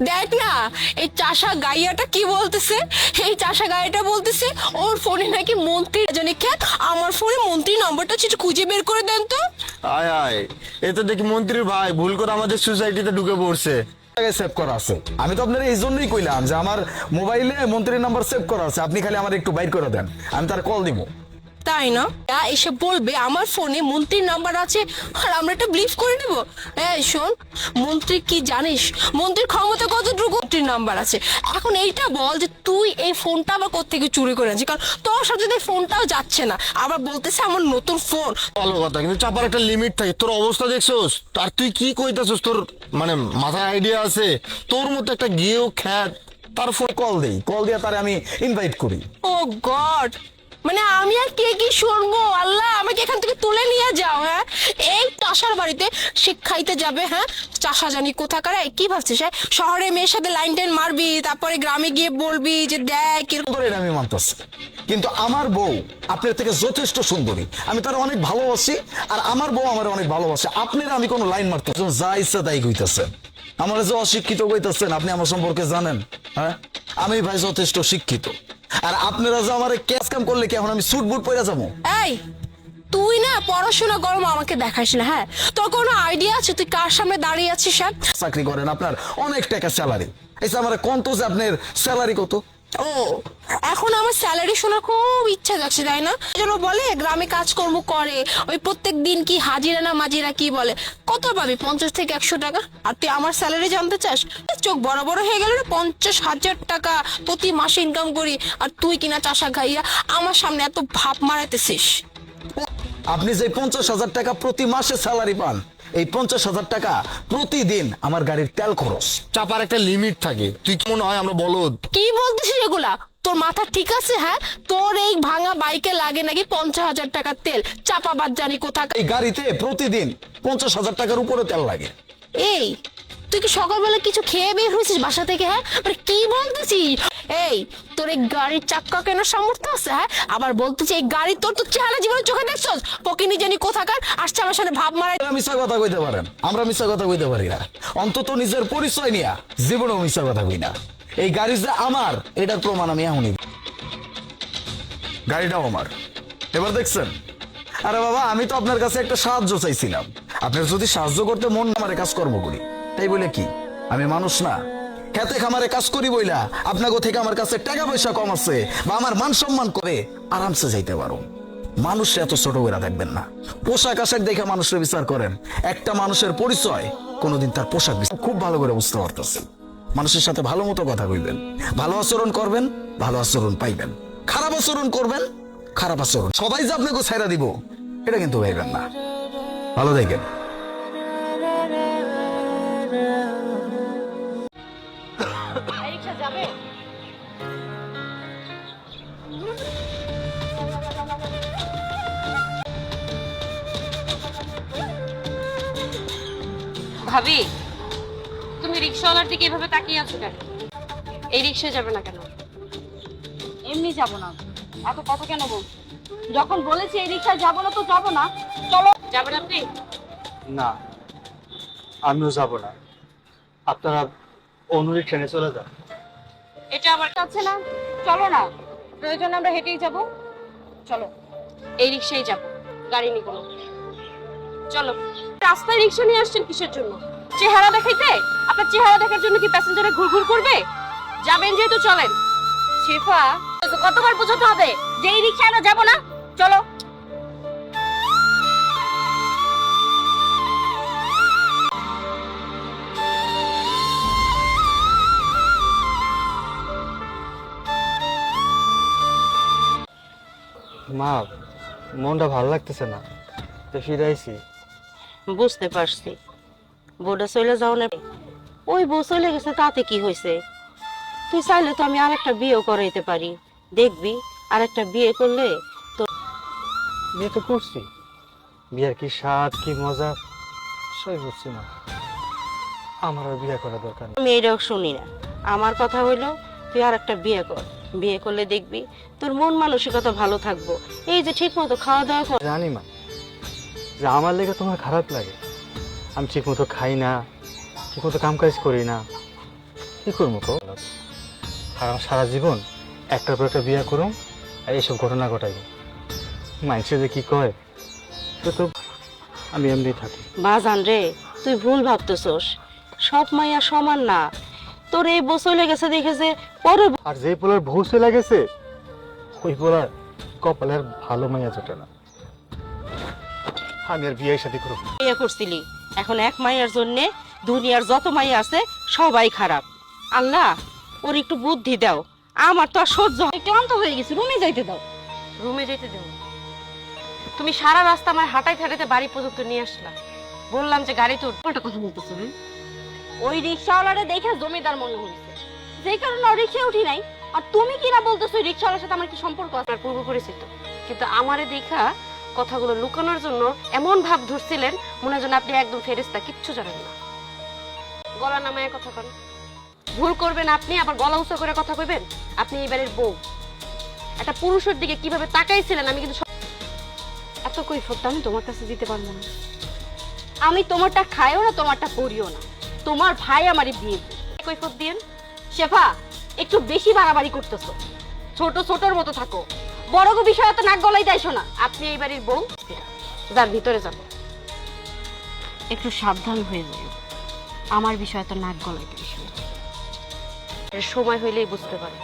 দেখ না, এই চাষা গাইয়াটা কি বলতেছে। এই চাষা গাইয়াটা বলতেছে ওর ফোনে নাকি মন্ত্রী জানি কে, আমার ফোনে মন্ত্রী নাম্বারটা একটু খুঁজে বের করে দেন তো। আয় আয়, এ তো দেখি মন্ত্রীর ভাই ভুল করে আমাদের সোসাইটিতে ঢুকে পড়ছে। সেভ করা আছে। আমি তো আপনার এই জন্যই কইলাম যে আমার মোবাইলে মন্ত্রীর নাম্বার সেভ করা আছে, আপনি খালি আমার একটু বাইর করে দেন, আমি তার কল দিব। তাই না, এসে বলবে আমার ফোনে মন্ত্রীর নাম্বার আছে আর আমরা এটা বিলিভ করে নেব। এই শোন, মন্ত্রী কি জানিস, মন্ত্রীর ক্ষমতা কতটুকু, মন্ত্রীর নাম্বার আছে। এখন এইটা বল যে তুই এই ফোনটা আবার কোত্থেকে চুরি করে আনছিস, কারণ তোর সাথে তো এই ফোনটাও যাচ্ছে না, আবার বলতেছে আমার নতুন ফোন। ভালো কথা, কিন্তু চাপার একটা লিমিট থাকে। তোর অবস্থা দেখছোস, আর তুই কি কইতাছস? তোর মানে মাথায় আইডিয়া আছে? তোর মতো একটা গিয়েও খ্যাত, তার ফোন কল দিয়ে তারে আমি ইনভাইট করি। ও গড, মানে আমি আর কে কি শুনবো, আল্লাহ আমাকে এখান থেকে তুলে নিয়ে যাও। হ্যাঁ, এই চাষার বাড়িতে শিক্ষাইতে যাবে, হ্যাঁ চাষা জানি কোথাকার। কি ভাবছিস, হ্যাঁ শহরে মেয়ের সাথে লাইন টাইন মারবি, তারপরে গ্রামে গিয়ে বলবি যে দেখ এরকম। এটা আমি মানতেছি, কিন্তু আমার বউ আপনার থেকে যথেষ্ট সুন্দরী, আমি তার অনেক ভালোবাসি, আর আমার বউ আমার অনেক ভালোবাসে। আপনারা আমি কোনো লাইন মারতে যা ইচ্ছা তাই কইতেছেন, আমার যে অশিক্ষিত কইতেছেন, আপনি আমার সম্পর্কে জানেন? হ্যাঁ, আমি ভাই যথেষ্ট শিক্ষিত, আর আপনারা যে আমার ক্যাশ কাম করলে কি এখন আমি স্যুট বুট পরে যাবো? এই তুই না পড়াশোনা গরম আমাকে দেখাইস না। হ্যাঁ, তোর কোনো আইডিয়া আছে তুই কার সামনে দাঁড়িয়ে আছিস? হ্যাঁ, চাকরি করেন, আপনার অনেক টাকা স্যালারি, এসে আমার কোন তো যে আপনার স্যালারি কত? ও এখন আমার স্যালারি শোনার খুব ইচ্ছা যাচ্ছে, তাই না? যেন বলে গ্রামে কাজকর্ম করে, ওই প্রত্যেক দিন কি হাজিরা না মাজিরা কি বলে, কত পাবি 50 থেকে 100 টাকা। আর তুই আমার স্যালারি জানতে চাস? চোখ বড় বড় হয়ে গেল রে, 50,000 টাকা প্রতি মাসে ইনকাম করি, আর তুই কিনা চাষা খাইয়া আমার সামনে এত ভাব মারাইতেছিস। আপনি যে 50,000 টাকা প্রতি মাসে স্যালারি পান, এই 50,000 টাকা প্রতিদিন আমার গাড়ির তেল খরচ। চাপার একটা লিমিট থাকে। তুই কি মনে হয় আমরা বলদ? কি বলতেছিস এগুলা? তোর মাথা ঠিক আছে? হ্যাঁ, তোর এই ভাঙা বাইকে লাগে নাকি 50,000 টাকা তেল, চাপাবাদ জানি কোথাকার। এই গাড়িতে প্রতিদিন 50,000 টাকার উপরে তেল লাগে। এই তুই কি সকালবেলা কিছু খেয়ে বের হয়েছিস বাসা থেকে? হ্যাঁ, মানে কি বলতেছিস? এই তোর এই গাড়ির চাক্কা কেনার সামর্থ্য আছে? হ্যাঁ, আবার বলতেছি এই গাড়ি তোর তো চেহারা জীবনে চোখে দেখছস, পকিনি জানি কোথাকার আসছে আমার সাথে ভাব মারাই। মিথ্যা কথা কইতে পারেন, আমরা মিথ্যা কথা কইতে পারি না, অন্তত নিজের পরিচয় নিয়া জীবনেও মিথ্যা কথা কই না। এই গাড়ি যে আমার, এটার প্রমাণ আমি এখনই। গাড়িটাও আমার, এবার দেখছেন? আরে বাবা, আমি তো আপনার কাছে একটা সাহায্য চাইছিলাম, আপনার যদি সাহায্য করতে মন না, আমারে কাজকর্ম করি, তাই বলে কি আমি মানুষ না? খেতে খামারে কাজ করি বইলা আপনাকে থেকে আমার কাছে টাকা পয়সা কম আছে বা আমার মান সম্মান করে আরামসে যাইতে পারো। মানুষের এত ছোট করে দেখবেন না, পোশাক আশাক দেখে মানুষের বিচার করেন। একটা মানুষের পরিচয় কোনোদিন তার পোশাক। খুব ভালো করে বুঝতে পারতেছি, মানুষের সাথে ভালো মতো কথা কইবেন, ভালো আচরণ করবেন, ভালো আচরণ পাইবেন। খারাপ আচরণ করবেন, খারাপ আচরণ সবাই যে আপনাকে ছাইরা দিব এটা কিন্তু ভাইবেন না। ভালো দেখেন। ভাবি, তুমি রিক্সাওয়ালার দিকে এভাবে তাকিয়ে আছো কেন? এই রিক্সায় যাবে না কেন? এমনি যাব না, এত কথা কেন বলছো? যখন বলেছি এই রিক্সায় যাবো না তো যাবো না। চলো। যাবেন আপনি? না, আমিও যাব না, আপনারা অন্য রিক্সায় চলে যান। এটা আমার যাচ্ছে না, চলো না, প্রয়োজনে আমরা হেঁটেই যাব। চলো। এই রিক্সায় যাব, গাড়ি নিব না। চলো। রাস্তায় রিক্সা নিয়ে আসছেন কিসের জন্য? চেহারা দেখাইতে? আপনার চেহারা দেখার জন্য কি প্যাসেঞ্জারে ঘুরঘুর করবে? যাবেন যেহেতু চলেন। শেফা, কতবার বোঝাতে হবে যে এই রিক্সায় আমরা যাবো না? চলো। মা, মনটা ভালো লাগতেছে না, তো ফিরাইছি। বুঝতে পারছি, বউটা চলে যাও না। ওই বউ চলে গেছে তাতে কি হয়েছে? তুই চাইলে তো আমি আরেকটা বিয়েও করাইতে পারি, দেখবি আরেকটা বিয়ে করলে তো। বিয়ে তো করছি, বিয়ের কি স্বাদ কি মজা সই বুঝছি না, আমার আর বিয়ে করা দরকার নেই। আমি এটাও শুনি না, আমার কথা হইলো তুই আরেকটা বিয়ে কর, বিয়ে করলে দেখবি তোর মন মানসিকতা ভালো থাকবো। এই যে ঠিক মতো খাওয়া দাওয়া কর। জানি মা, যে আমার লেগে তোমার খারাপ লাগে, আমি ঠিক মতো খাই না, ঠিক মতো কাম কাজ করি না, কি করবো কও? আর আমার সারা জীবন একটার পর একটা বিয়ে করুম আর এইসব ঘটনা ঘটাইব। মাইসে যে কি কয় সে তো আমি এমনি থাকি। বাজান রে, তুই ভুল ভাবতেছস। সব মাইয়া সমান না। তোর এই বউ চলে গেছে দেখেছে পরে আর যে পোলার বউ চলে গেছে ওই পোলার কপালের ভালো মাইয়া জোটে না। আমি আর বিয়ে শাদী করব না। বিয়ে করছিলি, এখন এক মাইয়ার জন্য দুনিয়ার যত মাইয়া আছে সবাই খারাপ। আল্লাহ ওর একটু বুদ্ধি দাও, আমার তো আর সহ্য হয়। ক্লান্ত হয়ে গেছি, রুমে যাইতে দাও। রুমে যেতে দেবো? তুমি সারা রাস্তা আমার হাঁটাইতে হাঁটাইতে বাড়ি পর্যন্ত নিয়ে আসলা, বললাম যে গাড়িতে উঠবো। একটা কথা বলতেছো হ্যাঁ? ওই রিক্সাওয়ালারে দেখে জমিদার মনে হয়েছে, যেই কারণে ওর রিক্সায় উঠি নাই। আর তুমি কি না বলতেছো ওই রিক্সাওয়ালার সাথে আমার কি সম্পর্ক আছে? আপনার পূর্ব পরিচিত, কিন্তু আমারে দেখা কথাগুলো লুকানোর জন্য এমন ভাব ধরছিলেন মনে হয় যেন আপনি একদম ফেরেশতা, কিচ্ছু জানেন না। গলা নামায় কথা কন। ভুল করবেন আপনি, আবার গলা উঁচু করে কথা কইবেন? আপনি এই বাড়ির বউ, একটা পুরুষের দিকে কিভাবে তাকাইছিলেন আমি কিন্তু এত কৈফিয়ত আমি তোমার কাছে দিতে পারবো না। আমি তোমারটা খাইও না, তোমারটা করিও না। তোমার ভাই আমারই বিয়ে দিবে। কৈফিয়ত দিয়েন। শেফা, একটু বেশি বাড়াবাড়ি করতেছো। ছোট ছোটর মতো থাকো, বড় গো বিষয় এত নাক গলাই যাইছো না। আপনি এই বাড়ির বউ, যার ভিতরে যাব। একটু সাবধান হয়ে যাও, আমার বিষয়ে তো নাক গলাইতে বিষয় সময় হইলেই বুঝতে পারে।